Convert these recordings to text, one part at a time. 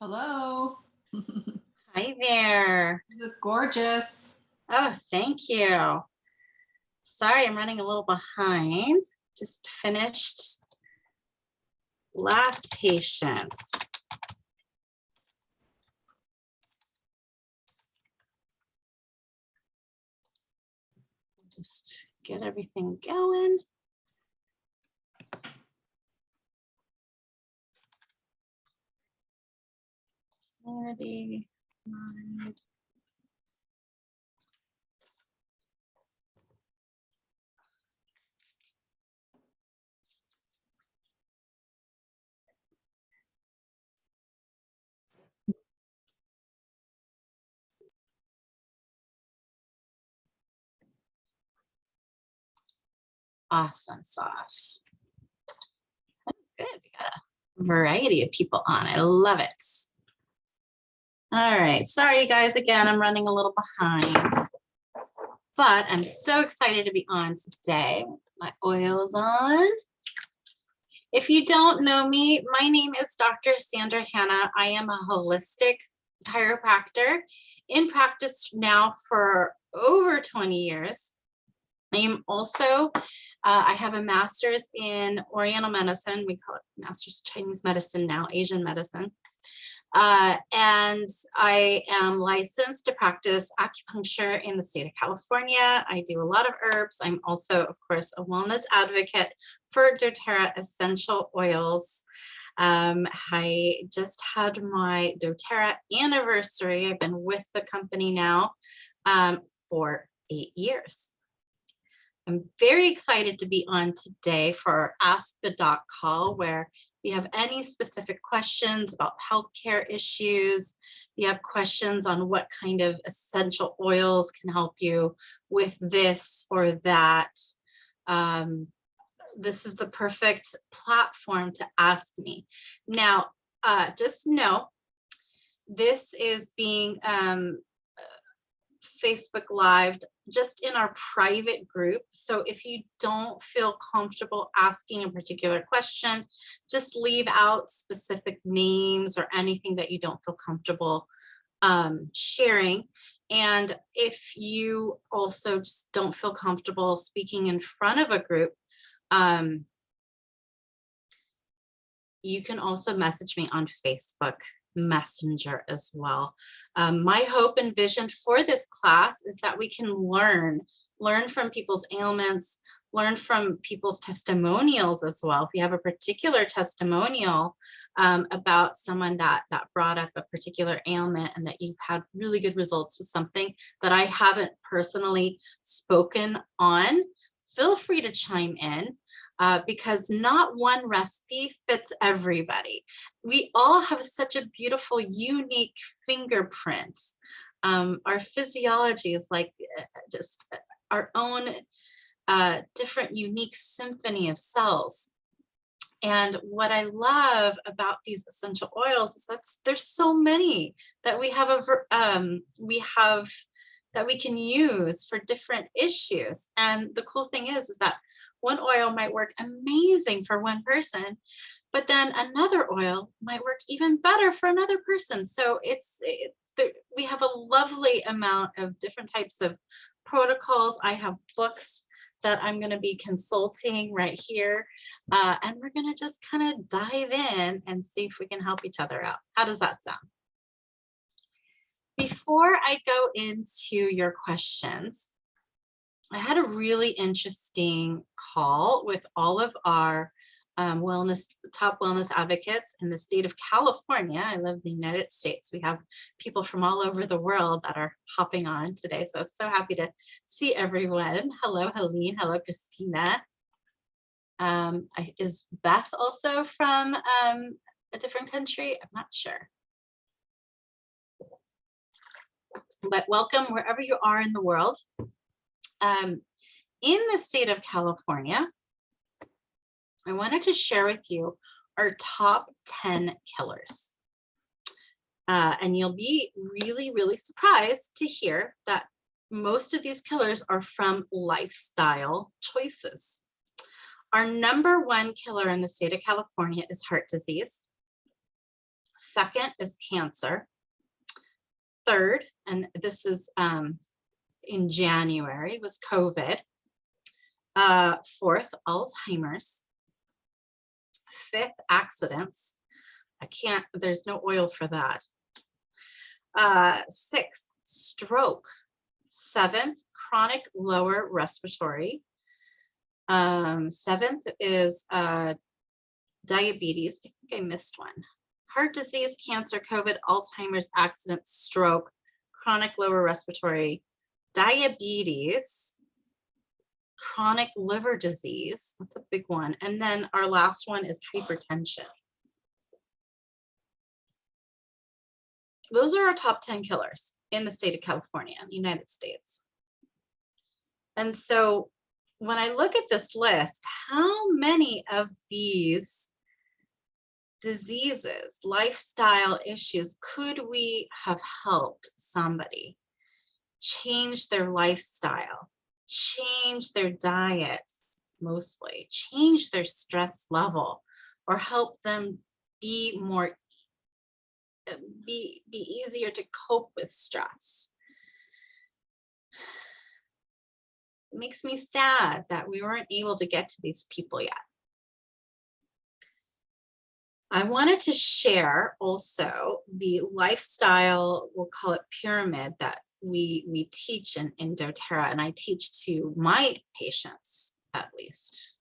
Hello. Hi there. You look gorgeous. Oh, thank you. Sorry, I'm running a little behind. Just finished last patient. Just get everything going. Ready. Awesome sauce. Good. We got a variety of people on. I love it. All right. Sorry, guys. Again, I'm running a little behind, but I'm so excited to be on today. My oil's on. If you don't know me, my name is Dr. Sandra Hanna. I am a holistic chiropractor in practice now for over 20 years. I am also, I have a master's in Oriental medicine. We call it master's Chinese medicine now, Asian medicine. And I am licensed to practice acupuncture in the state of California. I do a lot of herbs. I'm also, of course, a wellness advocate for doTerra essential oils. I just had my doTerra anniversary. I've been with the company now for 8 years. I'm very excited to be on today for our Ask the Doc call, where if you have any specific questions about healthcare issues, you have questions on what kind of essential oils can help you with this or that, this is the perfect platform to ask me. Now, just know, this is being Facebook Live just in our private group. So if you don't feel comfortable asking a particular question, just leave out specific names or anything that you don't feel comfortable sharing. And if you also just don't feel comfortable speaking in front of a group, you can also message me on Facebook Messenger as well. My hope and vision for this class is that we can learn from people's ailments, learn from people's testimonials as well. If you have a particular testimonial about someone that brought up a particular ailment and that you've had really good results with something that I haven't personally spoken on, feel free to chime in. Because not one recipe fits everybody. We all have such a beautiful, unique fingerprints. Our physiology is like just our own different, unique symphony of cells. And what I love about these essential oils is that there's so many that we have that we can use for different issues. And the cool thing is that one oil might work amazing for one person, but then another oil might work even better for another person. So we have a lovely amount of different types of protocols. I have books that I'm going to be consulting right here. And we're going to just kind of dive in and see if we can help each other out. How does that sound? Before I go into your questions, I had a really interesting call with all of our top wellness advocates in the state of California. I live in the United States. We have people from all over the world that are hopping on today. So happy to see everyone. Hello, Helene. Hello, Christina. Is Beth also from a different country? I'm not sure. But welcome wherever you are in the world. In the state of California, I wanted to share with you our top 10 killers. And you'll be really, really surprised to hear that most of these killers are from lifestyle choices. Our number one killer in the state of California is heart disease. Second is cancer. Third, and this is in January, was COVID. Fourth, Alzheimer's. Fifth, accidents. There's no oil for that. Sixth, stroke. Seventh, chronic lower respiratory. Seventh is diabetes. I think I missed one. Heart disease, cancer, COVID, Alzheimer's, accidents, stroke, chronic lower respiratory, diabetes, chronic liver disease. That's a big one. And then our last one is hypertension. Those are our top 10 killers in the state of California, United States. And so when I look at this list, how many of these diseases, lifestyle issues, could we have helped somebody change their lifestyle, change their diet, mostly, change their stress level, or help them be more, be easier to cope with stress? It makes me sad that we weren't able to get to these people yet. I wanted to share also the lifestyle, we'll call it pyramid, that we teach in doTerra, and I teach to my patients at least.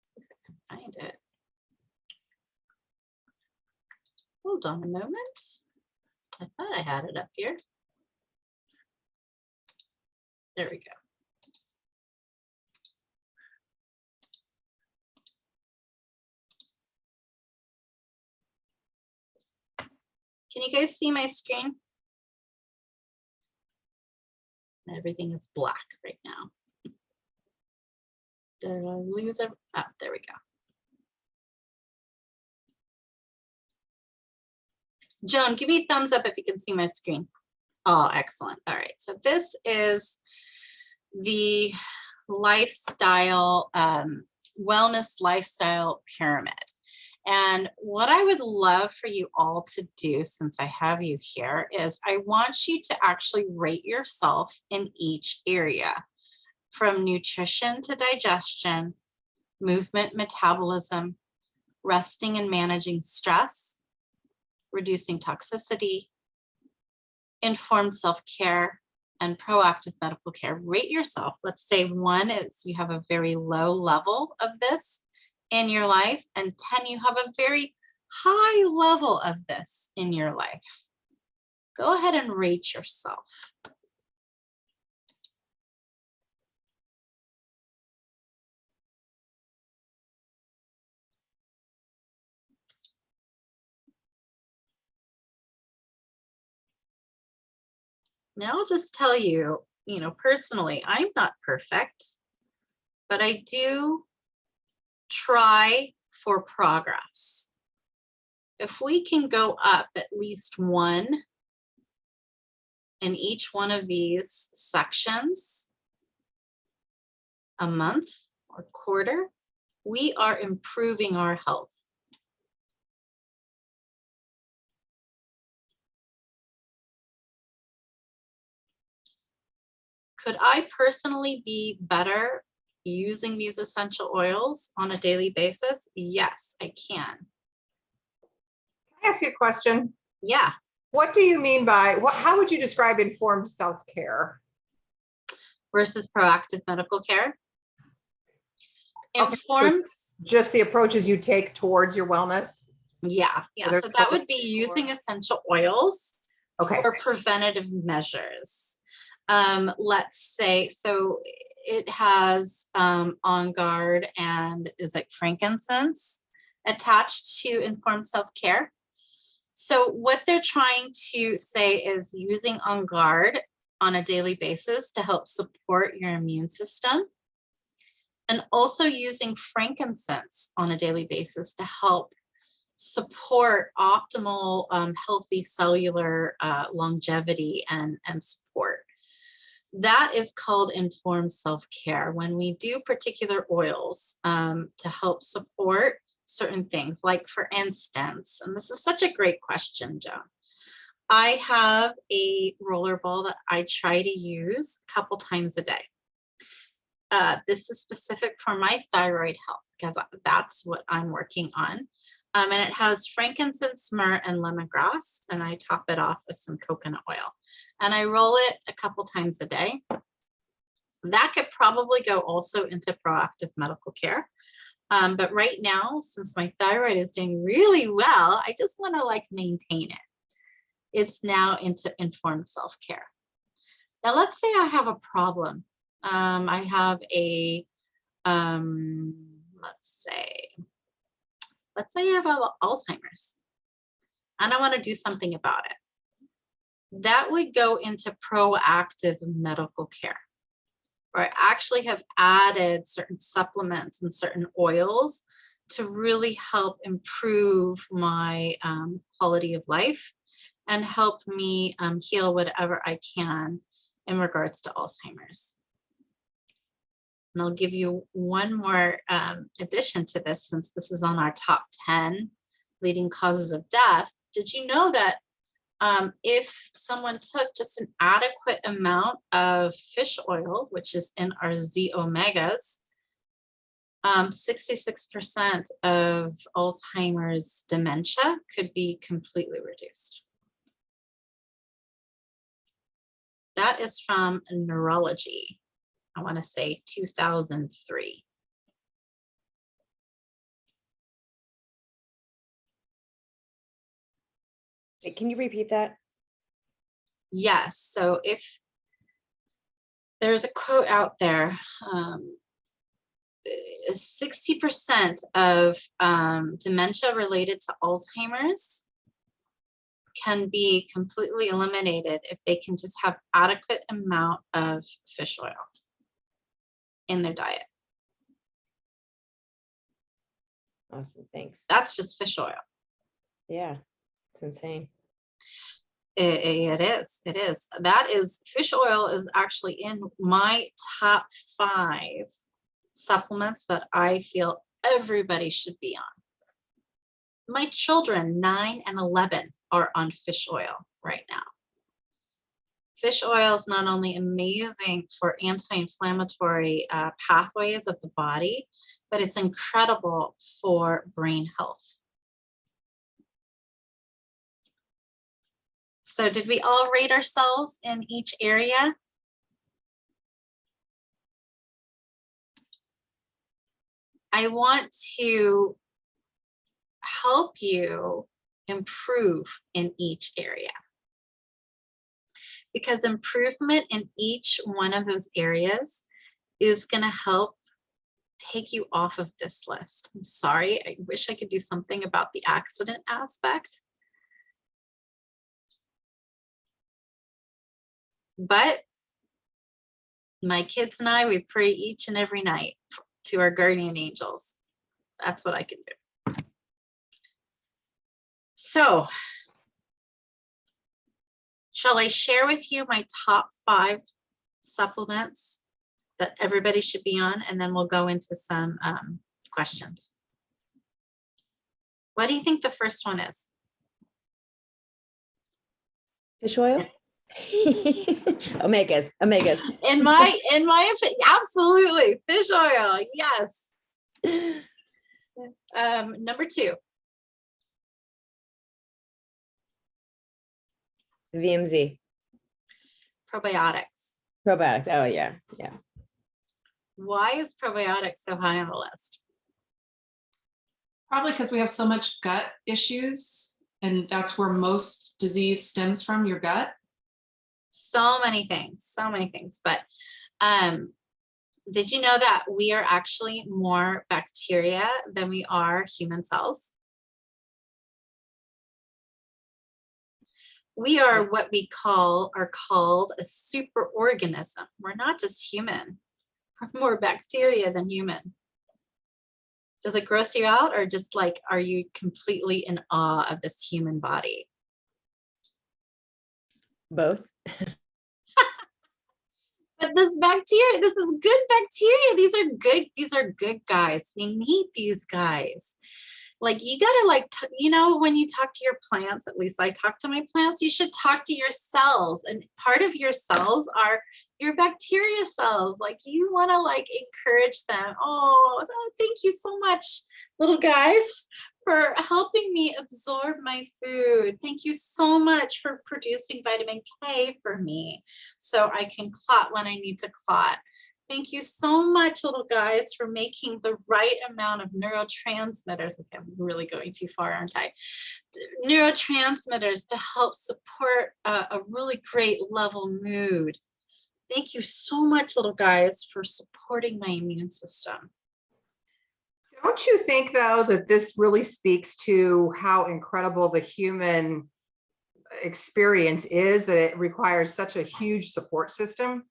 Let's see if I can find it. Hold on a moment. I thought I had it up here. There we go. Can you guys see my screen? Everything is black right now. Did I lose it? Oh, there we go. Joan, give me a thumbs up if you can see my screen. Oh, excellent. All right. So this is the lifestyle, wellness lifestyle pyramid. And what I would love for you all to do, since I have you here, is I want you to actually rate yourself in each area, from nutrition to digestion, movement, metabolism, resting and managing stress, reducing toxicity, informed self-care, and proactive medical care. Rate yourself. Let's say 1 is you have a very low level of this in your life, and 10, you have a very high level of this in your life. Go ahead and rate yourself. Now I'll just tell you, personally, I'm not perfect, but I do try for progress. If we can go up at least 1 in each one of these sections a month or quarter, we are improving our health. Could I personally be better using these essential oils on a daily basis? Yes, I can. Can I ask you a question? Yeah. What do you mean by, how would you describe informed self-care? Versus proactive medical care. Okay, Informed. Just the approaches you take towards your wellness? Yeah. So that would be using essential oils for preventative measures. Let's say, so it has On Guard and is like frankincense attached to informed self-care. So what they're trying to say is using On Guard on a daily basis to help support your immune system, and also using frankincense on a daily basis to help support optimal healthy cellular longevity and support. That is called informed self-care. When we do particular oils to help support certain things. Like for instance, and this is such a great question, Joan. I have a roller ball that I try to use a couple times a day. This is specific for my thyroid health because that's what I'm working on. And it has frankincense, myrrh, and lemongrass, and I top it off with some coconut oil. And I roll it a couple times a day. That could probably go also into proactive medical care. But right now, since my thyroid is doing really well, I just want to like maintain it. It's now into informed self-care. Now, let's say I have a problem. I have a, let's say I have Alzheimer's and I want to do something about it. That would go into proactive medical care, where I actually have added certain supplements and certain oils to really help improve my quality of life and help me heal whatever I can in regards to Alzheimer's. And I'll give you one more addition to this, since this is on our top 10 leading causes of death. Did you know that if someone took just an adequate amount of fish oil, which is in our Z omegas, 66% of Alzheimer's dementia could be completely reduced. That is from Neurology. I want to say 2003. Wait, can you repeat that? Yes. So if there's a quote out there, 60% of dementia related to Alzheimer's can be completely eliminated if they can just have adequate amount of fish oil in their diet. Awesome, thanks. That's just fish oil. Yeah, it's insane. It is. That is, fish oil is actually in my top 5 supplements that I feel everybody should be on. My children, 9 and 11, are on fish oil right now. Fish oil is not only amazing for anti-inflammatory pathways of the body, but it's incredible for brain health. So did we all rate ourselves in each area? I want to help you improve in each area, because improvement in each one of those areas is going to help take you off of this list. I'm sorry, I wish I could do something about the accident aspect. But my kids and I, we pray each and every night to our guardian angels. That's what I can do. So, shall I share with you my top 5 supplements that everybody should be on, and then we'll go into some questions. What do you think the first one is? Fish oil? Omegas. In my opinion, absolutely, fish oil. Yes. Number 2. VMZ. Probiotics. Probiotics. Oh yeah. Why is probiotics so high on the list? Probably because we have so much gut issues, and that's where most disease stems from, your gut. So many things. But did you know that we are actually more bacteria than we are human cells? We are what we are called a superorganism. We're not just human. We're more bacteria than human. Does it gross you out, or just like, are you completely in awe of this human body? Both. But this bacteria, this is good bacteria. These are good guys. We need these guys. Like you gotta like, you know, when you talk to your plants, at least I talk to my plants, you should talk to your cells. And part of your cells are your bacteria cells. Like you wanna like encourage them. Oh, thank you so much, little guys, for helping me absorb my food. Thank you so much for producing vitamin K for me so I can clot when I need to clot. Thank you so much, little guys, for making the right amount of neurotransmitters. Okay, I'm really going too far, aren't I? Neurotransmitters to help support a really great level mood. Thank you so much, little guys, for supporting my immune system. Don't you think, though, that this really speaks to how incredible the human experience is, that it requires such a huge support system?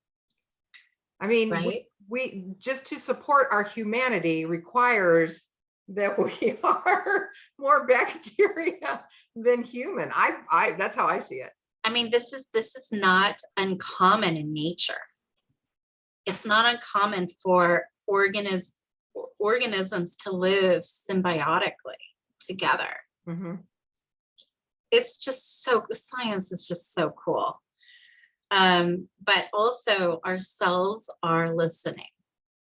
I mean, Right? we just to support our humanity requires that we are more bacteria than human. I that's how I see it. I mean, this is not uncommon in nature. It's not uncommon for organisms to live symbiotically together. Mhm. It's just so, science is just so cool. But also our cells are listening.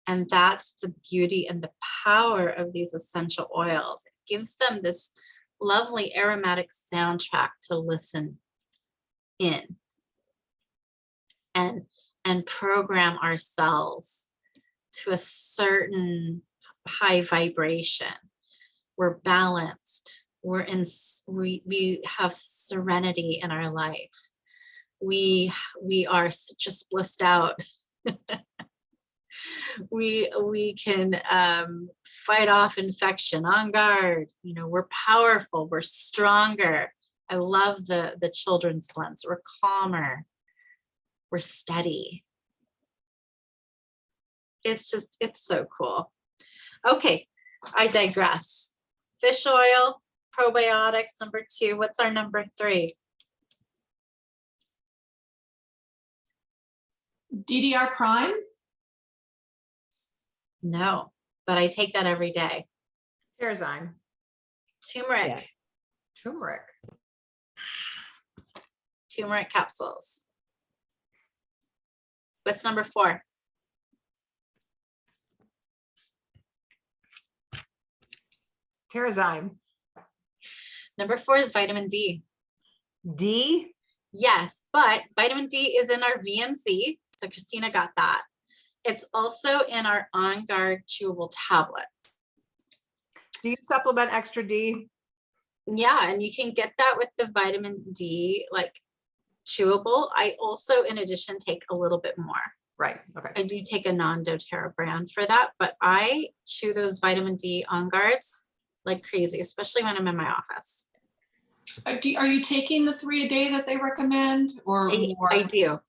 And that's the beauty and the power of these essential oils. It gives them this lovely aromatic soundtrack to listen in and program our cells to a certain high vibration. We're balanced. We have serenity in our life. We are just blissed out. we can fight off infection on guard. You know, we're powerful, we're stronger. I love the children's blends. We're calmer, we're steady. It's so cool. Okay, I digress. Fish oil, probiotics, number 2. What's our number 3? DDR prime. No, but I take that every day. Terrazyme, Turmeric. Yeah. turmeric. Turmeric capsules. What's number 4? Terrazyme. Number 4 is vitamin D. D. Yes, but vitamin D is in our VMC. So Christina got that. It's also in our On Guard chewable tablet. Do you supplement extra D? Yeah, and you can get that with the vitamin D, like chewable. I also, in addition, take a little bit more. Right. Okay. I do take a non-doTerra brand for that, but I chew those vitamin D On Guards like crazy, especially when I'm in my office. Are you taking the 3 a day that they recommend, or more? I do.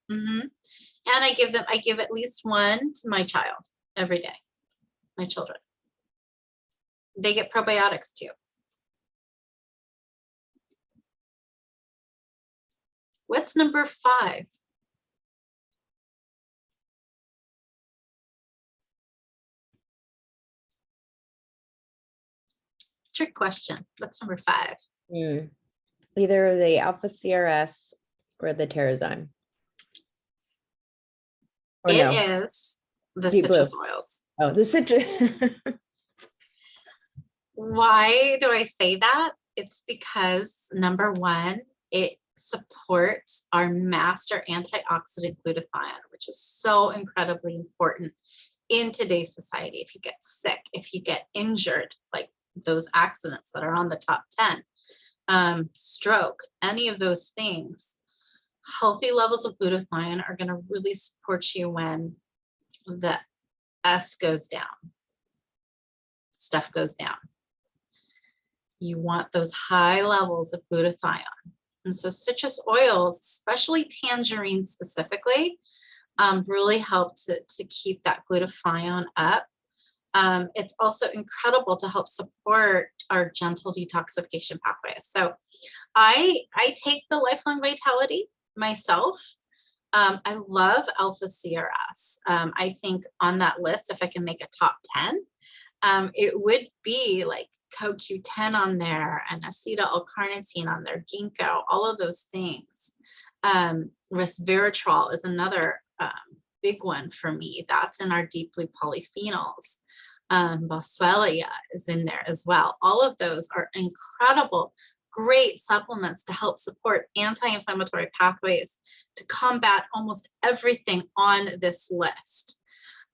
And I give at least one to my child every day, my children. They get probiotics too. What's number 5? Trick question. What's number 5? Either the Alpha CRS or the Terrazyme. Or It no. is the Deep citrus blue. oils. Oh, the citrus. Why do I say that? It's because number 1, it supports our master antioxidant glutathione, which is so incredibly important in today's society. If you get sick, if you get injured, like those accidents that are on the top 10, stroke, any of those things, healthy levels of glutathione are going to really support you when the S goes down, stuff goes down. You want those high levels of glutathione. And so citrus oils, especially tangerine specifically, really help to keep that glutathione up. It's also incredible to help support our gentle detoxification pathways. So I take the Lifelong Vitality myself. I love Alpha CRS. I think on that list, if I can make a top 10, it would be like CoQ10 on there and acetyl L-carnitine on there, ginkgo, all of those things. Resveratrol is another big one for me. That's in our deeply polyphenols. Boswellia is in there as well. All of those are incredible, great supplements to help support anti-inflammatory pathways to combat almost everything on this list.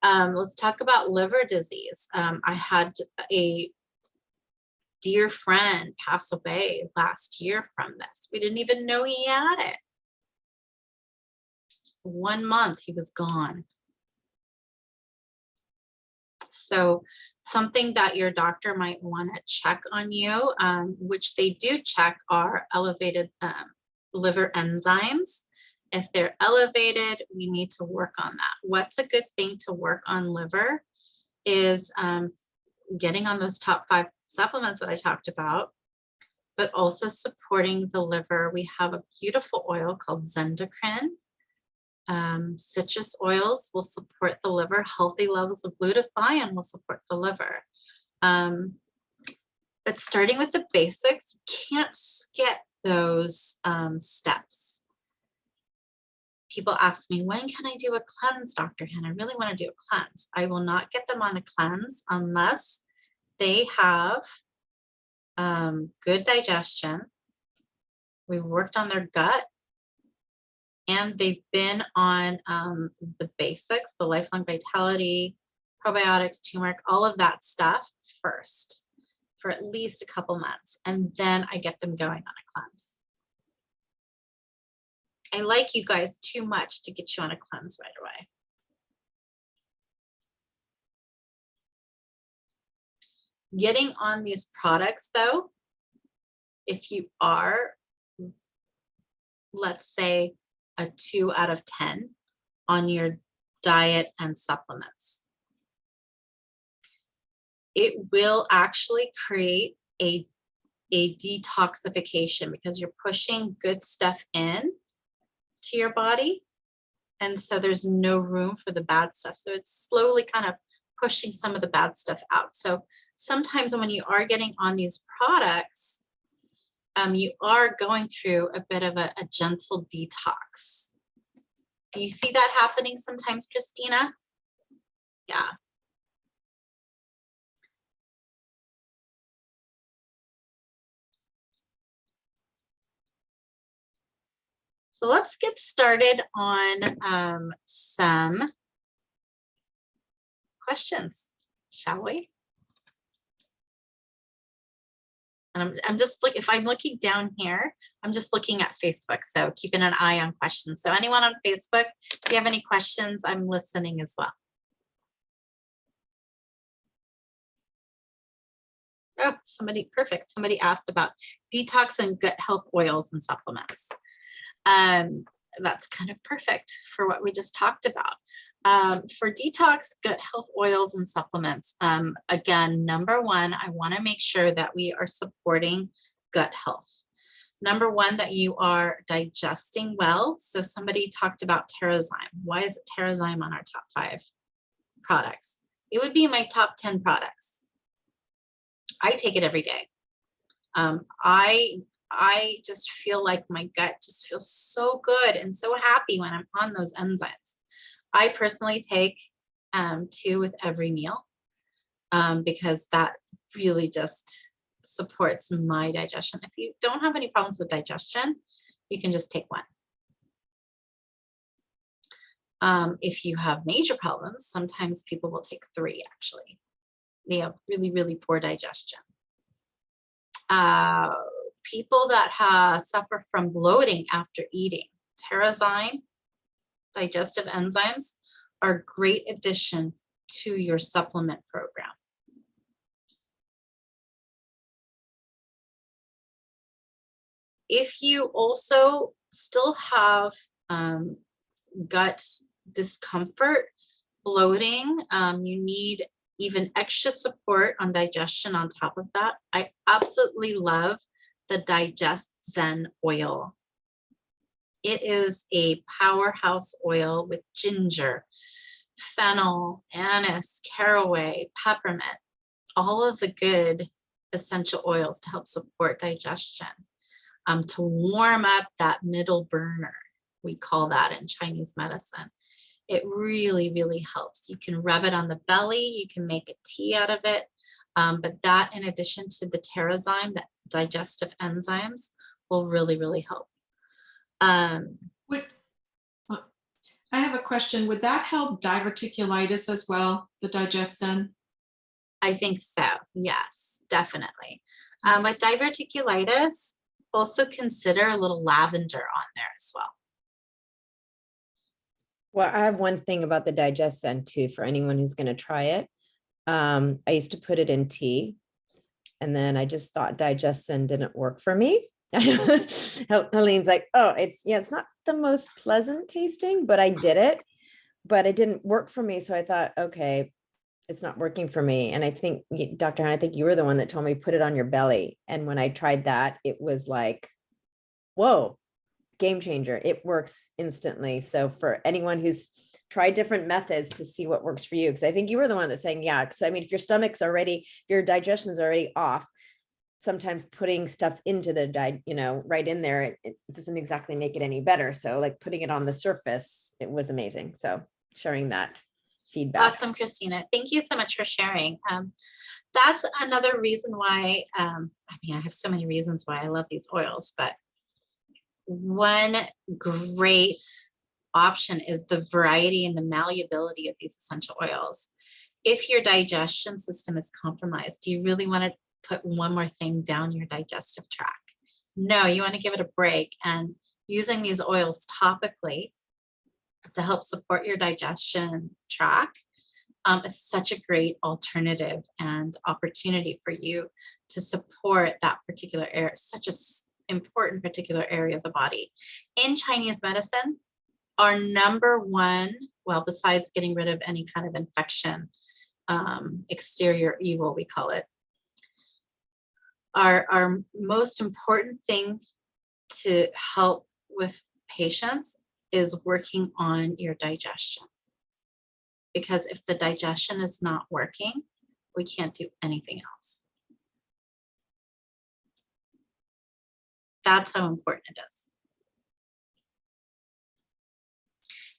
Let's talk about liver disease. I had a dear friend pass away last year from this. We didn't even know he had it. 1 month he was gone. So something that your doctor might want to check on you, which they do check, are elevated liver enzymes. If they're elevated, we need to work on that. What's a good thing to work on liver is getting on those top 5 supplements that I talked about, but also supporting the liver. We have a beautiful oil called Zendocrine. Citrus oils will support the liver. Healthy levels of glutathione will support the liver. But starting with the basics, you can't skip those steps. People ask me, when can I do a cleanse, Dr. Hanna? I really want to do a cleanse. I will not get them on a cleanse unless they have good digestion. We've worked on their gut, and they've been on the basics, the lifelong vitality, probiotics, turmeric, all of that stuff first for at least a couple months. And then I get them going on a cleanse. I like you guys too much to get you on a cleanse right away. Getting on these products though, if you are, let's say, a 2 out of 10 on your diet and supplements, it will actually create a detoxification because you're pushing good stuff in to your body. And so there's no room for the bad stuff. So it's slowly kind of pushing some of the bad stuff out. So sometimes when you are getting on these products, you are going through a bit of a gentle detox. Do you see that happening sometimes, Christina? Yeah. So let's get started on some questions, shall we? And I'm just like, if I'm looking down here, I'm just looking at Facebook. So keeping an eye on questions. So anyone on Facebook, if you have any questions, I'm listening as well. Oh, perfect. Somebody asked about detox and gut health oils and supplements. That's kind of perfect for what we just talked about. For detox, gut health oils and supplements, again, number one, I want to make sure that we are supporting gut health. Number one, that you are digesting well. So somebody talked about Terrazyme. Why is it Terrazyme on our top 5 products? It would be my top 10 products. I take it every day. I just feel like my gut just feels so good and so happy when I'm on those enzymes. I personally take 2 with every meal because that really just supports my digestion. If you don't have any problems with digestion, you can just take 1. If you have major problems, sometimes people will take 3 actually. They have really, really poor digestion. People that suffer from bloating after eating, Terrazyme, digestive enzymes are a great addition to your supplement program. If you also still have gut discomfort, bloating, you need even extra support on digestion on top of that. I absolutely love the Digest Zen oil. It is a powerhouse oil with ginger, fennel, anise, caraway, peppermint, all of the good essential oils to help support digestion, to warm up that middle burner. We call that in Chinese medicine. It really, really helps. You can rub it on the belly. You can make a tea out of it. But that, in addition to the Terrazyme, the digestive enzymes, will really, really help. Would, I have a question. Would that help diverticulitis as well, the digestion? I think so. Yes, definitely. With diverticulitis, also consider a little lavender on there as well. Well, I have one thing about the Digest-N too, for anyone who's going to try it. I used to put it in tea, and then I just thought Digest-N didn't work for me. Helene's like, oh, it's not the most pleasant tasting, but I did it, but it didn't work for me. So I thought, okay, it's not working for me. And I think Dr. Hanna, I think you were the one that told me put it on your belly. And when I tried that, it was like, whoa, game changer. It works instantly. So for anyone who's tried different methods to see what works for you, because I think you were the one that's saying, yeah, because I mean, if your stomach's already, your digestion's already off, sometimes putting stuff into the right in there, it doesn't exactly make it any better. So like putting it on the surface, it was amazing. So sharing that feedback. Awesome, Christina. Thank you so much for sharing. That's another reason why, I mean, I have so many reasons why I love these oils, but one great option is the variety and the malleability of these essential oils. If your digestion system is compromised, do you really want to put one more thing down your digestive tract? No, you want to give it a break, and using these oils topically to help support your digestion tract is such a great alternative and opportunity for you to support that particular area, such an important particular area of the body. In Chinese medicine, our number one, well, besides getting rid of any kind of infection, exterior evil, we call it, our most important thing to help with patients is working on your digestion. Because if the digestion is not working, we can't do anything else. That's how important it is.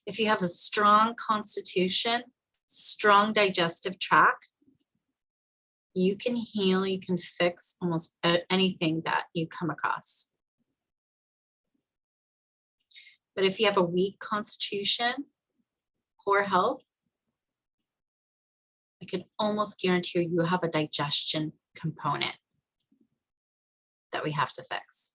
If you have a strong constitution, strong digestive tract, you can heal, you can fix almost anything that you come across. But if you have a weak constitution, poor health, I can almost guarantee you have a digestion component that we have to fix.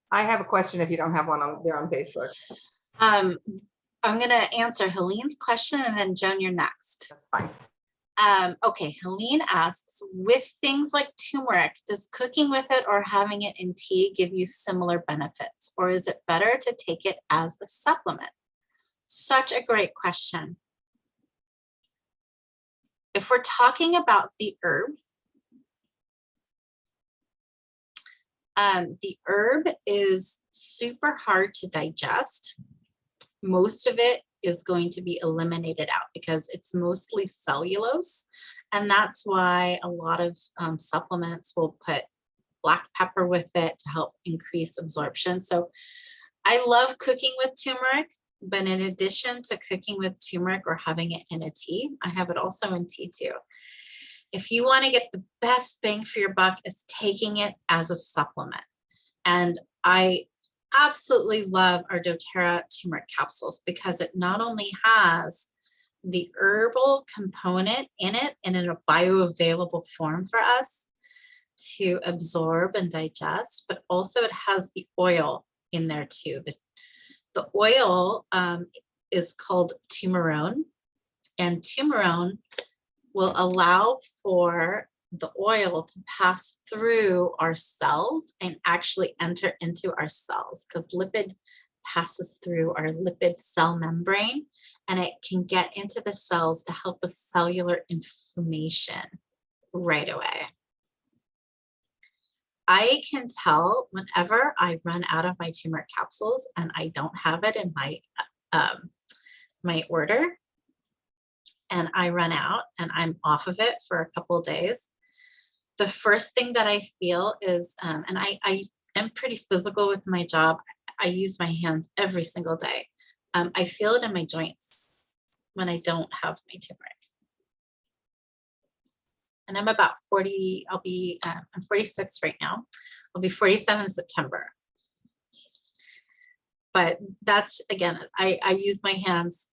I have a question if you don't have one on there on Facebook. I'm going to answer Helene's question, and then Joan, you're next. That's fine. Okay, Helene asks, with things like turmeric, does cooking with it or having it in tea give you similar benefits, or is it better to take it as a supplement? Such a great question. If we're talking about the herb is super hard to digest. Most of it is going to be eliminated out because it's mostly cellulose. And that's why a lot of supplements will put black pepper with it to help increase absorption. So I love cooking with turmeric, but in addition to cooking with turmeric or having it in a tea, I have it also in tea too. If you want to get the best bang for your buck, it's taking it as a supplement. And I absolutely love our doTerra turmeric capsules because it not only has the herbal component in it and in a bioavailable form for us to absorb and digest, but also it has the oil in there too. The oil is called turmerone, and turmerone will allow for the oil to pass through our cells and actually enter into our cells, because lipid passes through our lipid cell membrane and it can get into the cells to help with cellular inflammation right away. I can tell whenever I run out of my turmeric capsules and I don't have it in my my order and I run out and I'm off of it for a couple of days, the first thing that I feel is, and I am pretty physical with my job. I use my hands every single day. I feel it in my joints when I don't have my turmeric. And I'm about 40, I'm 46 right now. I'll be 47 in September. But that's, again, I use my hands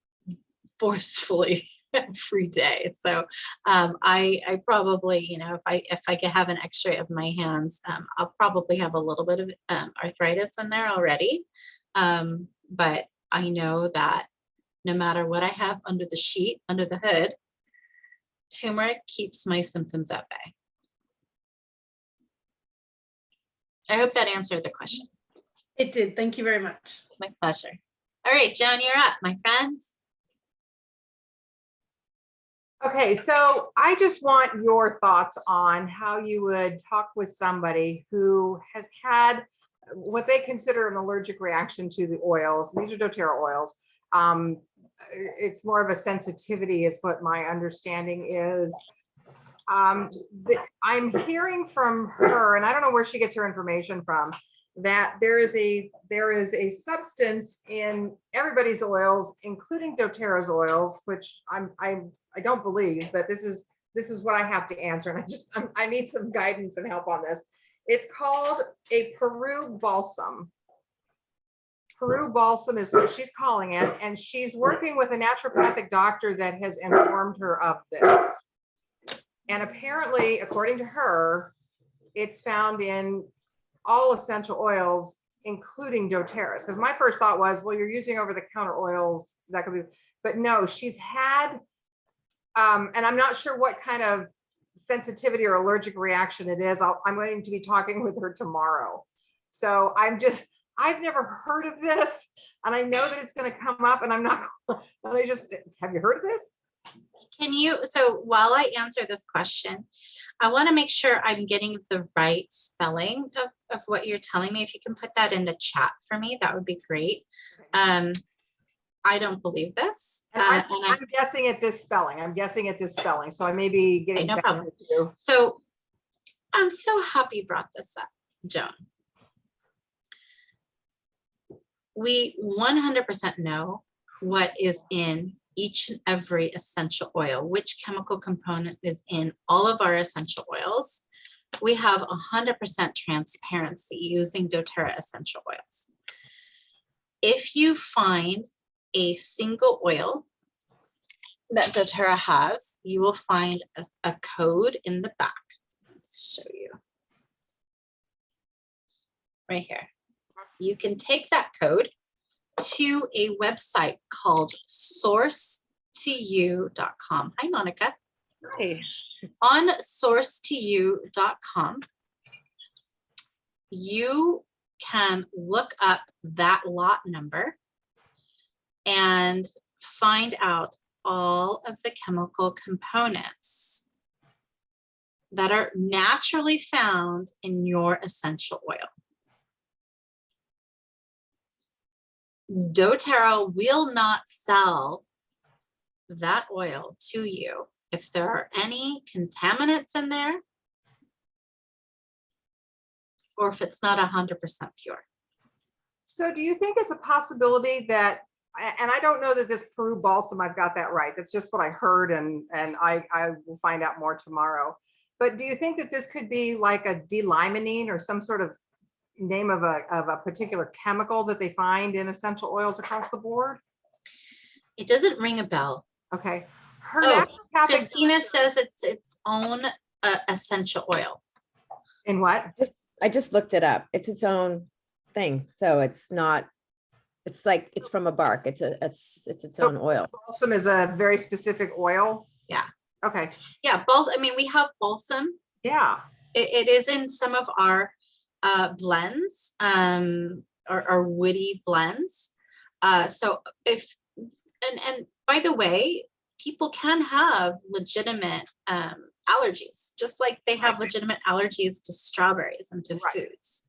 forcefully every day. So I probably, you know, if I could have an x-ray of my hands, I'll probably have a little bit of arthritis in there already. But I know that no matter what I have under the sheet, under the hood, turmeric keeps my symptoms at bay. I hope that answered the question. It did. Thank you very much. My pleasure. All right, Joan, you're up, my friends. Okay, so I just want your thoughts on how you would talk with somebody who has had what they consider an allergic reaction to the oils. These are doTerra oils. It's more of a sensitivity is what my understanding is. I'm hearing from her, and I don't know where she gets her information from, that there is a substance in everybody's oils, including doTerra's oils, which I don't believe, but this is what I have to answer, and I need some guidance and help on this. It's called a Peru balsam. Peru balsam is what she's calling it, and she's working with a naturopathic doctor that has informed her of this. And apparently, according to her, it's found in all essential oils, including doTerra's. Because my first thought was, well, you're using over-the-counter oils, that could be, but no, she's had, and I'm not sure what kind of sensitivity or allergic reaction it is. I'm going to be talking with her tomorrow. So I've never heard of this, and I know that it's going to come up, and I'm not, and have you heard of this? Can you, so while I answer this question, I want to make sure I'm getting the right spelling of what you're telling me. If you can put that in the chat for me, that would be great. I don't believe this. And I'm guessing at this spelling. So I may be getting no back problem. with you. So I'm so happy you brought this up, Joan. We 100% know what is in each and every essential oil, which chemical component is in all of our essential oils. We have 100% transparency using doTerra essential oils. If you find a single oil that doTerra has, you will find a code in the back. Let's show you. Right here. You can take that code to a website called source2u.com. Hi, Monica. Hey. On source2u.com, you can look up that lot number and find out all of the chemical components that are naturally found in your essential oil. doTerra will not sell that oil to you if there are any contaminants in there or if it's not 100% pure. So do you think it's a possibility that, and I don't know that this Peru balsam, I've got that right. That's just what I heard, and I will find out more tomorrow. But do you think that this could be like a D-limonene or some sort of name of a particular chemical that they find in essential oils across the board? It doesn't ring a bell. Okay. Christina says it's its own essential oil. In what? I just looked it up. It's its own thing. So it's not, it's like, it's from a bark. It's its own oil. Balsam is a very specific oil. Yeah. Okay. Yeah. Balsam. I mean, we have balsam. Yeah. It is in some of our blends, or woody blends. So if, and by the way, people can have legitimate allergies, just like they have legitimate allergies to strawberries and to foods.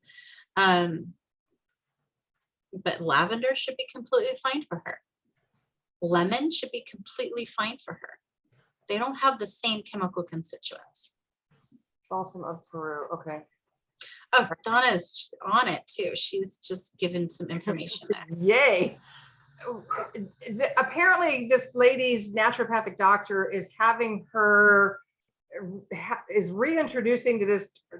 But lavender should be completely fine for her. lemon should be completely fine for her. They don't have the same chemical constituents. Balsam of Peru. Okay. Oh, Donna's on it too. She's just given some information there. Yay. Apparently this lady's naturopathic doctor is having her, is reintroducing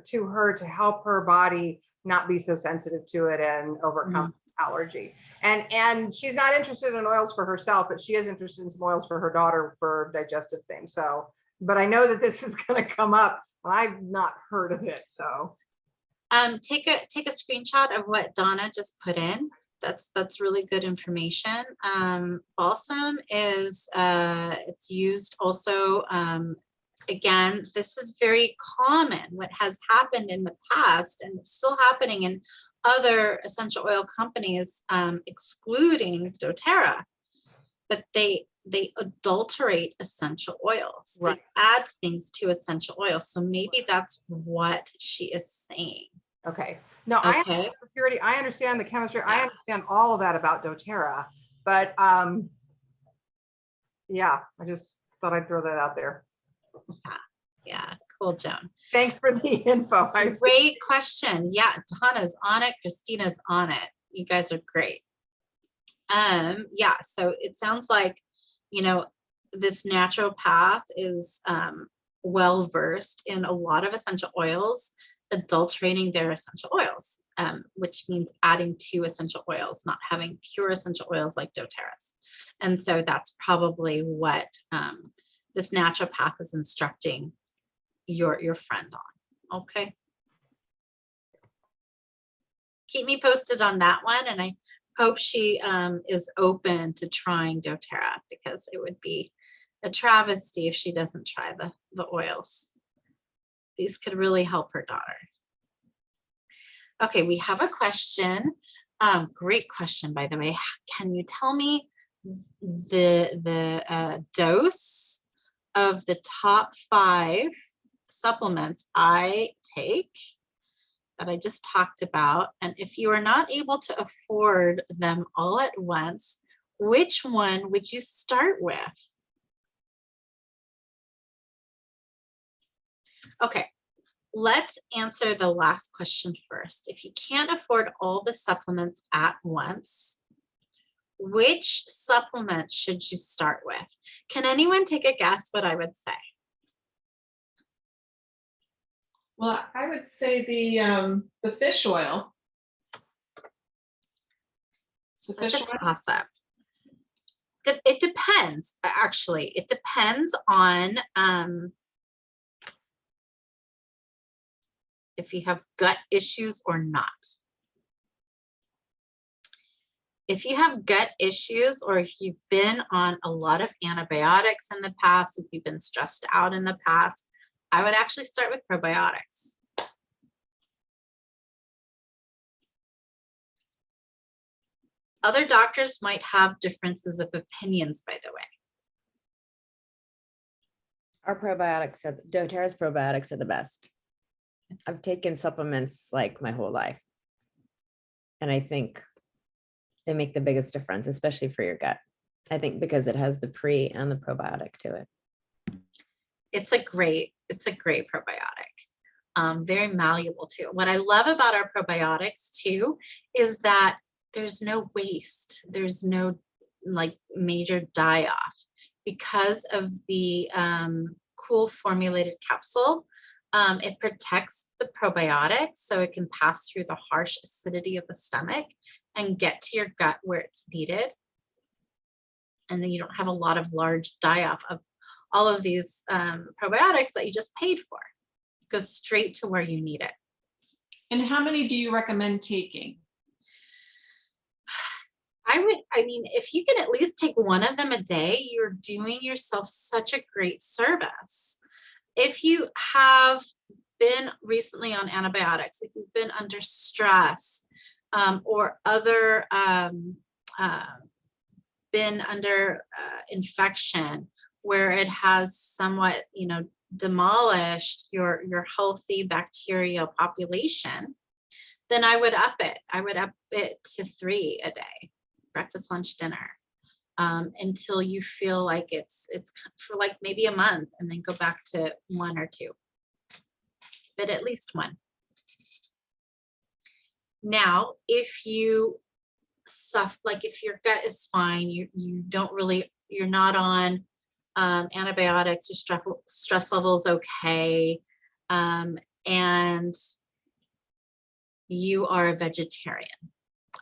to her to help her body not be so sensitive to it and overcome allergy. And she's not interested in oils for herself, but she is interested in some oils for her daughter for digestive things. So, but I know that this is going to come up. I've not heard of it. So take a screenshot of what Donna just put in. That's really good information. Balsam is it's used also. Again, this is very common. What has happened in the past, and it's still happening in other essential oil companies, excluding doTerra, but they adulterate essential oils. Right. They add things to essential oils. So maybe that's what she is saying. okay. No, I understand the security. I understand the chemistry. I understand all of that about doTerra, but yeah, I just thought I'd throw that out there. Yeah, cool, Joan. Thanks for the info. Great question. Yeah, Donna's on it. Christina's on it. You guys are great. Yeah, so it sounds like, you know, this naturopath is well versed in a lot of essential oils, adulterating their essential oils, which means adding to essential oils, not having pure essential oils like doTerra's. And so that's probably what this naturopath is instructing your friend on. Okay. Keep me posted on that one. And I hope she is open to trying doTerra, because it would be a travesty if she doesn't try the oils. These could really help her daughter. Okay, we have a question. Great question, by the way. Can you tell me the dose of the top 5 supplements I take that I just talked about? And if you are not able to afford them all at once, which one would you start with? Okay, let's answer the last question first. If you can't afford all the supplements at once, which supplements should you start with? Can anyone take a guess what I would say? Well, I would say the fish oil. Such a toss-up. It depends, actually. It depends on if you have gut issues or not. If you have gut issues, or if you've been on a lot of antibiotics in the past, if you've been stressed out in the past, I would actually start with probiotics. Other doctors might have differences of opinions, by the way. Our probiotics are, doTerra's probiotics are the best. I've taken supplements like my whole life. And I think they make the biggest difference, especially for your gut. I think because it has the pre and the probiotic to it. It's a great probiotic. Very malleable too. What I love about our probiotics too is that there's no waste. There's no like major die-off because of the cool formulated capsule. It protects the probiotics so it can pass through the harsh acidity of the stomach and get to your gut where it's needed. And then you don't have a lot of large die-off of all of these probiotics that you just paid for. It goes straight to where you need it. And how many do you recommend taking? I mean, if you can at least take one of them a day, you're doing yourself such a great service. If you have been recently on antibiotics, if you've been under stress, or other been under infection where it has somewhat, you know, demolished your healthy bacterial population, then I would up it. I would up it to 3 a day, breakfast, lunch, dinner. until you feel like it's for like maybe a month, and then go back to 1 or 2, but at least 1. Now, if you suffer, like if your gut is fine, you don't really, you're not on antibiotics, your stress level's okay, and you are a vegetarian,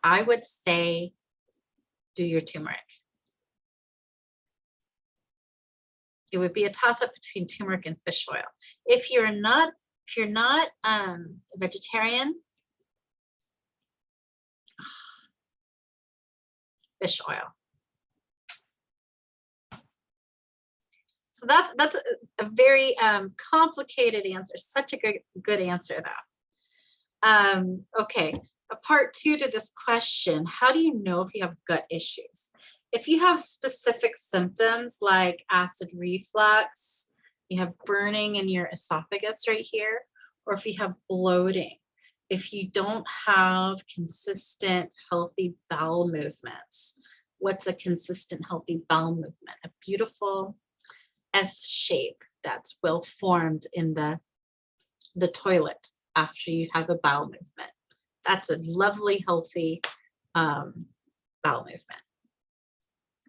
I would say do your turmeric. It would be a toss-up between turmeric and fish oil. If you're not a vegetarian, fish oil. So that's a very complicated answer. Such a good answer though. Okay, a part 2 to this question: how do you know if you have gut issues? If you have specific symptoms like acid reflux, you have burning in your esophagus right here, or if you have bloating, if you don't have consistent healthy bowel movements. What's a consistent healthy bowel movement? A beautiful S shape that's well formed in the toilet after you have a bowel movement. That's a lovely, healthy bowel movement.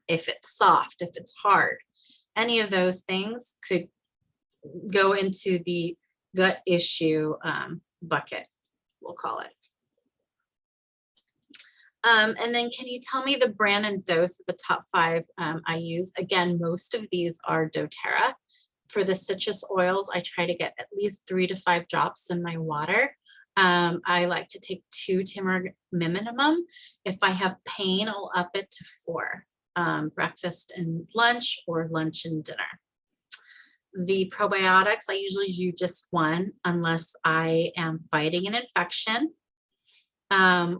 If it's soft, if it's hard, any of those things could go into the gut issue bucket, we'll call it. And then can you tell me the brand and dose of the top 5 I use? Again, most of these are doTerra. For the citrus oils, I try to get at least 3 to 5 drops in my water. I like to take 2 turmeric minimum. If I have pain, I'll up it to 4, breakfast and lunch, or lunch and dinner. The probiotics, I usually do just 1 unless I am fighting an infection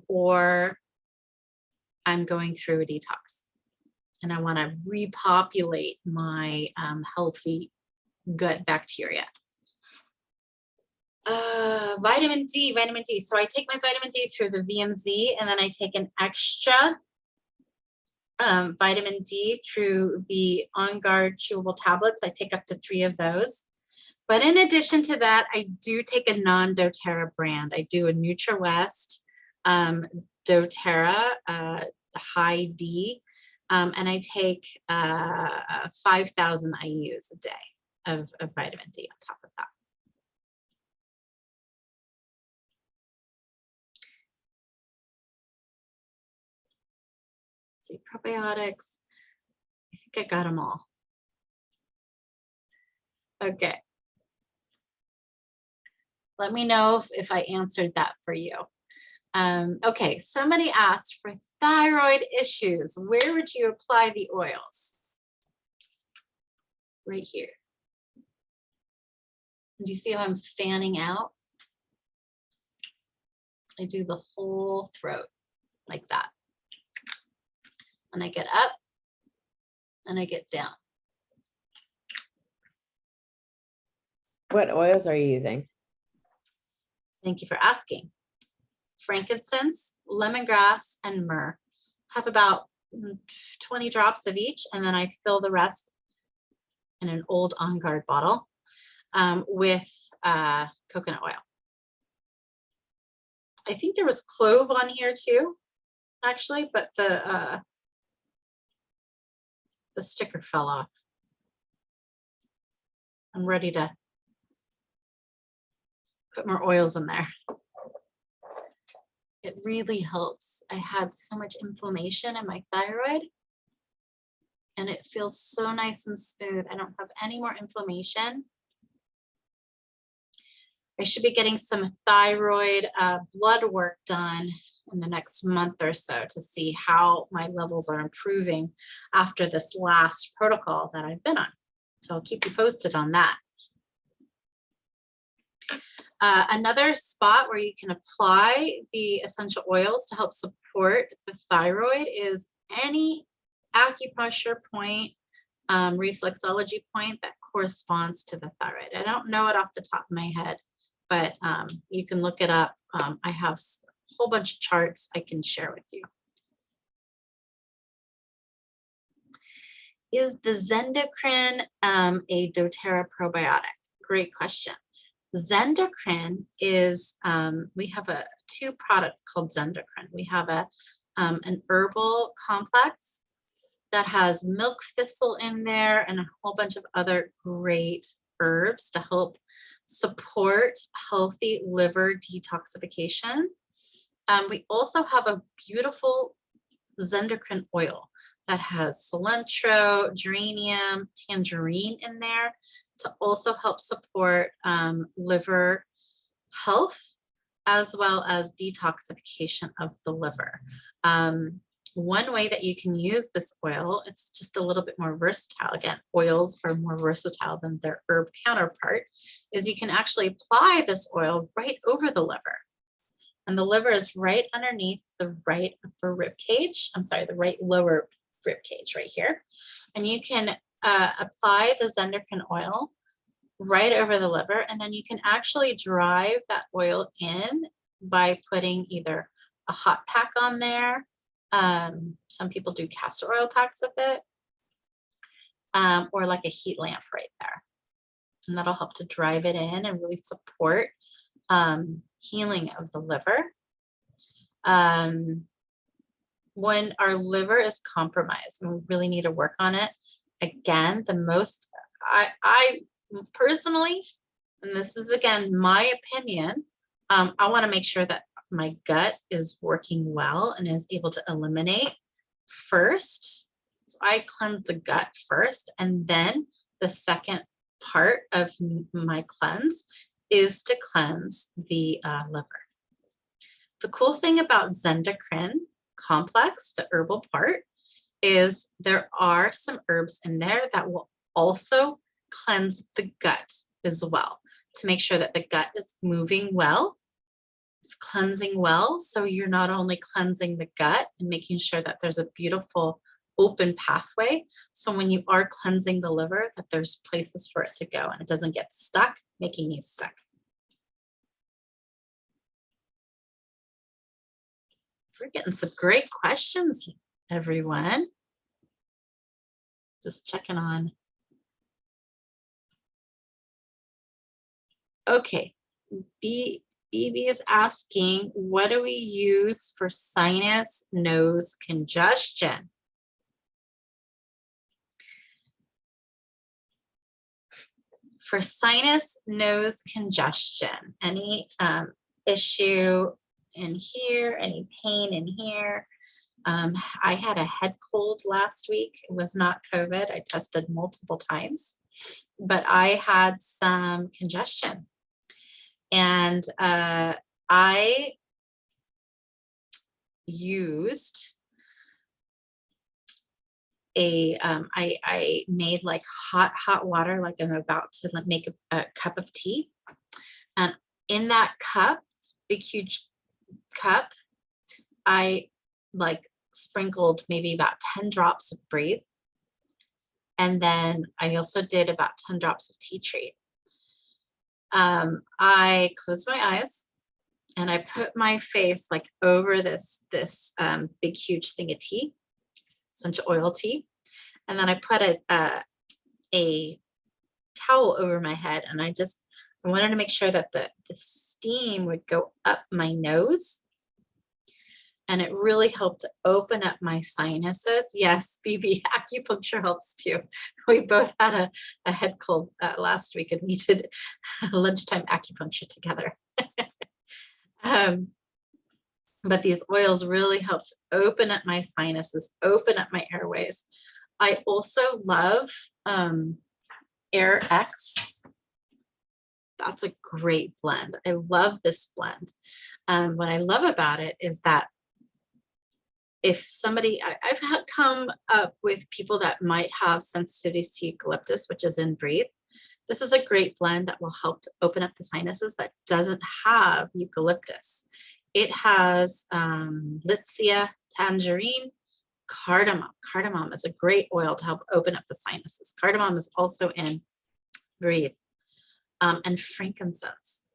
or I'm going through a detox and I want to repopulate my healthy gut bacteria. Vitamin D. So I take my vitamin D through the VMZ, and then I take an extra vitamin D through the On Guard chewable tablets. I take up to 3 of those. But in addition to that, I do take a non-doTerra brand. I do a NutraWest doTerra high D, and I take 5,000 IUs a day of vitamin D on top of that. See, probiotics, I think I got them all. Okay. Let me know if I answered that for you. Okay, somebody asked for thyroid issues. Where would you apply the oils? Right here. Do you see how I'm fanning out? I do the whole throat like that. And I get up and I get down. What oils are you using? Thank you for asking. Frankincense, lemongrass, and myrrh. Have about 20 drops of each, and then I fill the rest in an old On Guard bottle with coconut oil. I think there was clove on here too, actually, but the sticker fell off. I'm ready to put more oils in there. It really helps. I had so much inflammation in my thyroid, and it feels so nice and smooth. I don't have any more inflammation. I should be getting some thyroid blood work done in the next month or so to see how my levels are improving after this last protocol that I've been on. So I'll keep you posted on that. Another spot where you can apply the essential oils to help support the thyroid is any acupressure point, reflexology point that corresponds to the thyroid. I don't know it off the top of my head, but you can look it up. I have a whole bunch of charts I can share with you. Is the Zendocrine a doTerra probiotic? Great question. Zendocrine is, we have two products called Zendocrine. We have an herbal complex that has milk thistle in there and a whole bunch of other great herbs to help support healthy liver detoxification. We also have a beautiful Zendocrine oil that has cilantro, geranium, tangerine in there to also help support liver health as well as detoxification of the liver. One way that you can use this oil, it's just a little bit more versatile. Again, oils are more versatile than their herb counterpart, is you can actually apply this oil right over the liver. And the liver is right underneath the right upper rib cage. I'm sorry, the right lower rib cage right here. And you can apply the Zendocrine oil right over the liver, and then you can actually drive that oil in by putting either a hot pack on there. Some people do castor oil packs with it, or like a heat lamp right there. And that'll help to drive it in and really support healing of the liver. When our liver is compromised, and we really need to work on it, again, I personally, and this is again my opinion, I want to make sure that my gut is working well and is able to eliminate first. So I cleanse the gut first, and then the second part of my cleanse is to cleanse the liver. The cool thing about Zendocrine complex, the herbal part, is there are some herbs in there that will also cleanse the gut as well, to make sure that the gut is moving well, it's cleansing well. So you're not only cleansing the gut and making sure that there's a beautiful open pathway. So when you are cleansing the liver, that there's places for it to go and it doesn't get stuck, making you sick. We're getting some great questions, everyone. Just checking on. Okay, BB is asking, what do we use for sinus nose congestion? For sinus nose congestion, any issue in here, any pain in here? I had a head cold last week. It was not COVID. I tested multiple times, but I had some congestion. And I used I made like hot water, like I'm about to make a cup of tea. And in that cup, big, huge cup, I like sprinkled maybe about 10 drops of Breathe. And then I also did about 10 drops of tea tree. I closed my eyes and I put my face like over this big, huge thing of tea, essential oil tea. And then I put a towel over my head, and I wanted to make sure that the steam would go up my nose. And it really helped to open up my sinuses. Yes, BB, acupuncture helps too. We both had a head cold last week, and we did lunchtime acupuncture together. But these oils really helped open up my sinuses, open up my airways. I also love Air X. That's a great blend. I love this blend. What I love about it is that if somebody, I've come up with people that might have sensitivities to eucalyptus, which is in Breathe. This is a great blend that will help to open up the sinuses that doesn't have eucalyptus. It has Litsea, tangerine, cardamom. Cardamom is a great oil to help open up the sinuses. Cardamom is also in Breathe. And frankincense.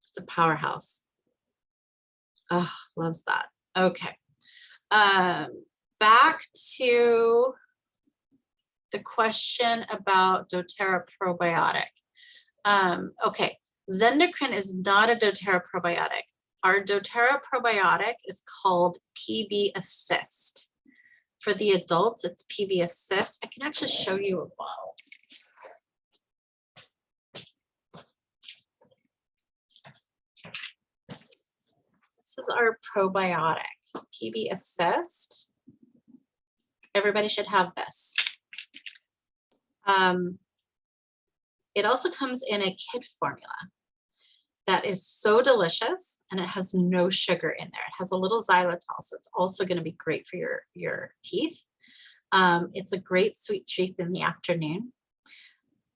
It's a powerhouse. Oh, loves that. Okay. Back to the question about doTerra probiotic. Okay, Zendocrine is not a doTerra probiotic. Our doTerra probiotic is called PB Assist. For the adults, it's PB Assist. I can actually show you a bottle. This is our probiotic, PB Assist. Everybody should have this. It also comes in a kid formula that is so delicious, and it has no sugar in there. It has a little xylitol, so it's also going to be great for your teeth. It's a great sweet treat in the afternoon,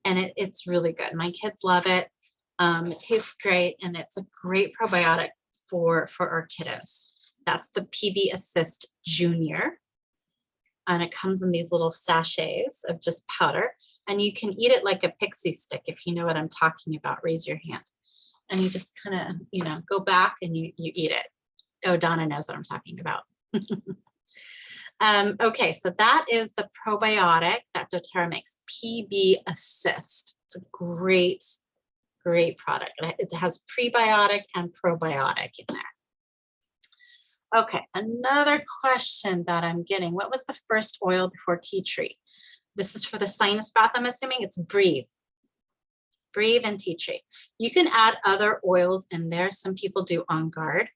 and it's really good. My kids love it. It tastes great, and it's a great probiotic for our kiddos. That's the PB Assist Junior, and it comes in these little sachets of just powder, and you can eat it like a pixie stick. If you know what I'm talking about, raise your hand. And you just kind of, you know, go back and you eat it. Oh, Donna knows what I'm talking about. Okay, so that is the probiotic that doTerra makes, PB Assist. It's a great, great product. It has prebiotic and probiotic in there. Okay, another question that I'm getting. What was the first oil before tea tree? This is for the sinus bath, I'm assuming. It's Breathe. Breathe and tea tree. You can add other oils in there. Some people do On Guard.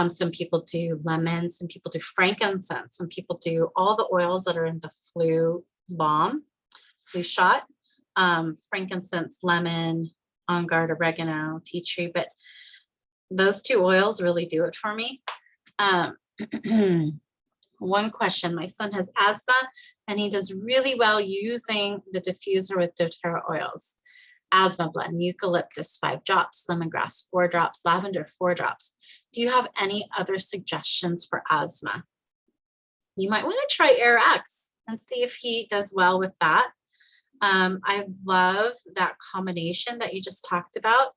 Some people do lemon. Some people do frankincense. Some people do all the oils that are in the flu balm, flu shot. Frankincense, lemon, On Guard, oregano, tea tree. But those two oils really do it for me. One question, my son has asthma and he does really well using the diffuser with doTerra oils. Asthma blend, eucalyptus 5 drops, lemongrass 4 drops, lavender 4 drops. Do you have any other suggestions for asthma? You might want to try Air X and see if he does well with that. I love that combination that you just talked about.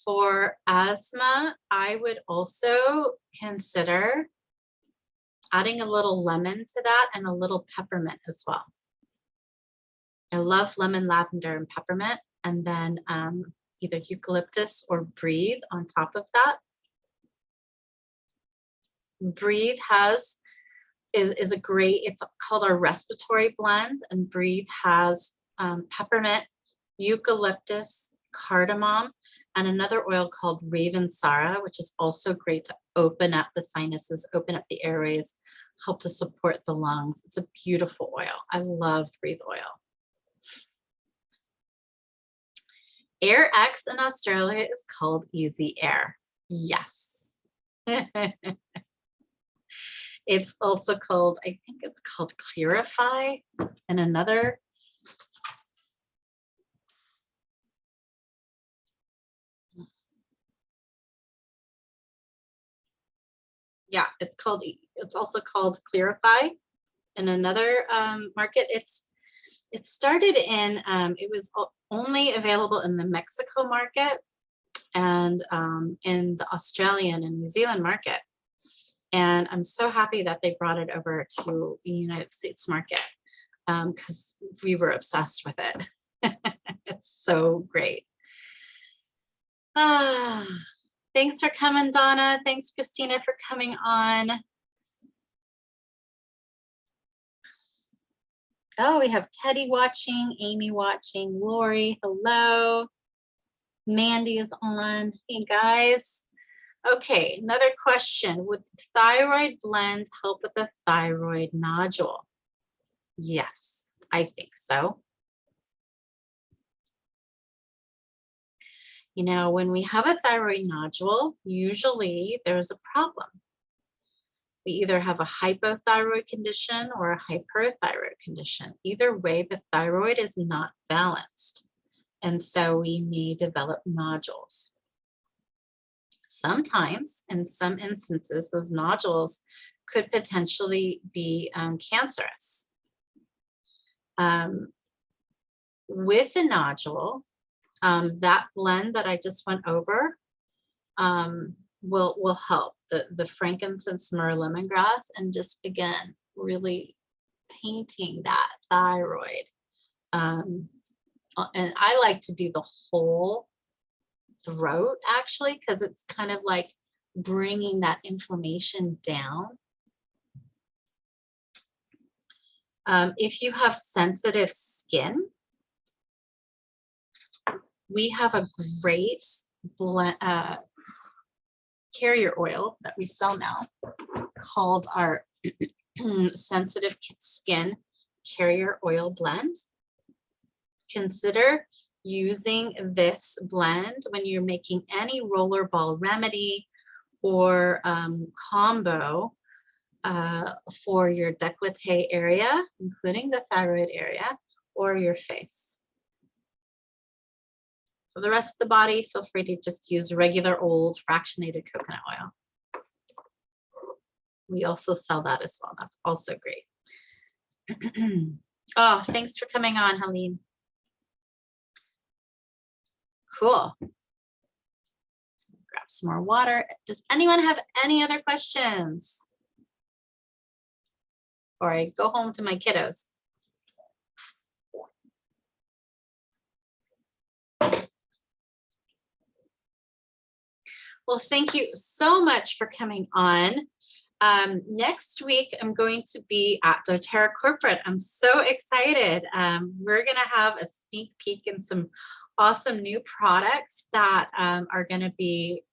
For asthma, I would also consider adding a little lemon to that and a little peppermint as well. I love lemon, lavender, and peppermint, and then either eucalyptus or Breathe on top of that. Breathe is a great, it's called our respiratory blend, and Breathe has peppermint, eucalyptus, cardamom, and another oil called Raven Sarah, which is also great to open up the sinuses, open up the airways, help to support the lungs. It's a beautiful oil. I love Breathe oil. Air X in Australia is called Easy Air. Yes. It's also called, I think it's called Clarify, and another. Yeah, it's also called Clarify in another market. It started in, it was only available in the Mexico market and in the Australian and New Zealand market. And I'm so happy that they brought it over to the United States market because we were obsessed with it. It's so great. Thanks for coming, Donna. Thanks, Christina, for coming on. Oh, we have Teddy watching, Amy watching, Lori, hello. Mandy is on. Hey, guys. Okay, another question. Would thyroid blend help with a thyroid nodule? Yes, I think so. You know, when we have a thyroid nodule, usually there's a problem. We either have a hypothyroid condition or a hyperthyroid condition. Either way, the thyroid is not balanced. And so we may develop nodules. Sometimes, in some instances, those nodules could potentially be cancerous. With a nodule, that blend that I just went over will help. The frankincense, myrrh, lemongrass, and just again really painting that thyroid. And I like to do the whole throat actually, because it's kind of like bringing that inflammation down. If you have sensitive skin, we have a great carrier oil that we sell now called our sensitive skin carrier oil blend. Consider using this blend when you're making any rollerball remedy or combo for your décolleté area, including the thyroid area or your face. For the rest of the body, feel free to just use regular old fractionated coconut oil. We also sell that as well. That's also great. Oh, thanks for coming on, Helene. Cool. Grab some more water. Does anyone have any other questions? Or I go home to my kiddos. Well, thank you so much for coming on. Next week, I'm going to be at doTerra Corporate. I'm so excited. We're going to have a sneak peek in some awesome new products that are going to be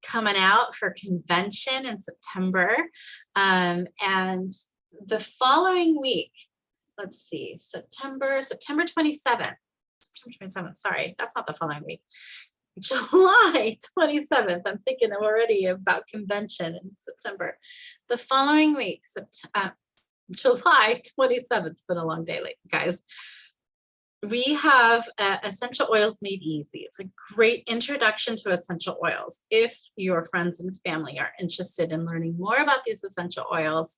coming out for convention in September. And the following week, let's see, September 27th. September 27th, sorry, that's not the following week. July 27th. I'm thinking already about convention in September. The following week, July 27th. It's been a long day, guys. We have essential oils made easy. It's a great introduction to essential oils. If your friends and family are interested in learning more about these essential oils,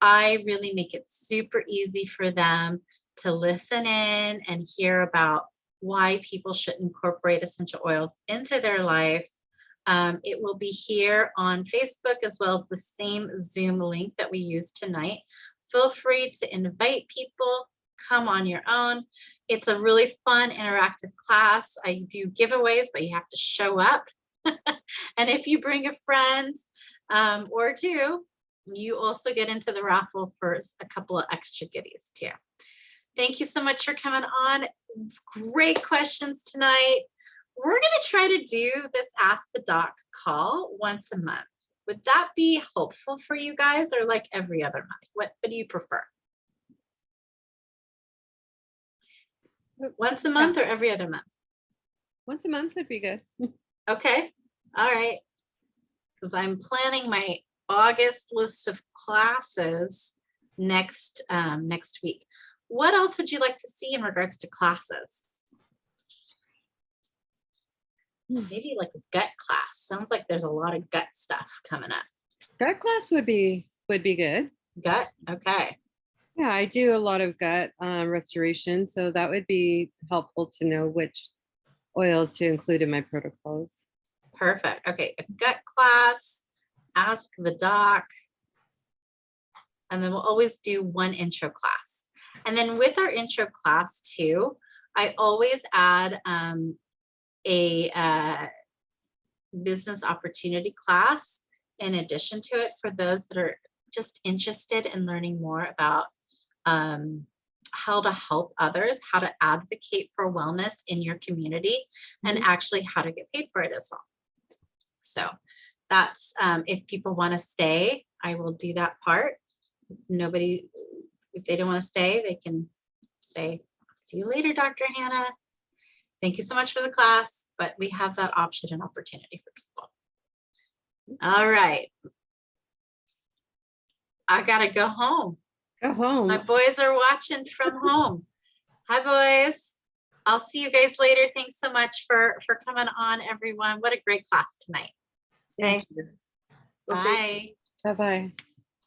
I really make it super easy for them to listen in and hear about why people should incorporate essential oils into their life. It will be here on Facebook as well as the same Zoom link that we used tonight. Feel free to invite people, come on your own. It's a really fun interactive class. I do giveaways, but you have to show up. And if you bring a friend or two, you also get into the raffle for a couple of extra goodies too. Thank you so much for coming on. Great questions tonight. We're going to try to do this Ask the Doc call once a month. Would that be helpful for you guys, or like every other month? What do you prefer? Once a month or every other month? Once a month would be good. Okay. All right. Because I'm planning my August list of classes next week. What else would you like to see in regards to classes? Maybe like a gut class. Sounds like there's a lot of gut stuff coming up. Gut class would be good. Gut? Okay. Yeah, I do a lot of gut restoration, so that would be helpful to know which oils to include in my protocols. Perfect. Okay, a gut class, Ask the Doc, and then we'll always do one intro class. And then with our intro class too, I always add a business opportunity class in addition to it for those that are just interested in learning more about how to help others, how to advocate for wellness in your community, and actually how to get paid for it as well. So that's if people want to stay, I will do that part. If they don't want to stay, they can say, see you later, Dr. Hanna. Thank you so much for the class, but we have that option and opportunity for people. All right. I gotta go home. Go home. My boys are watching from home. Hi, boys. I'll see you guys later. Thanks so much for coming on, everyone. What a great class tonight. Thanks. We'll see. Bye. Bye-bye.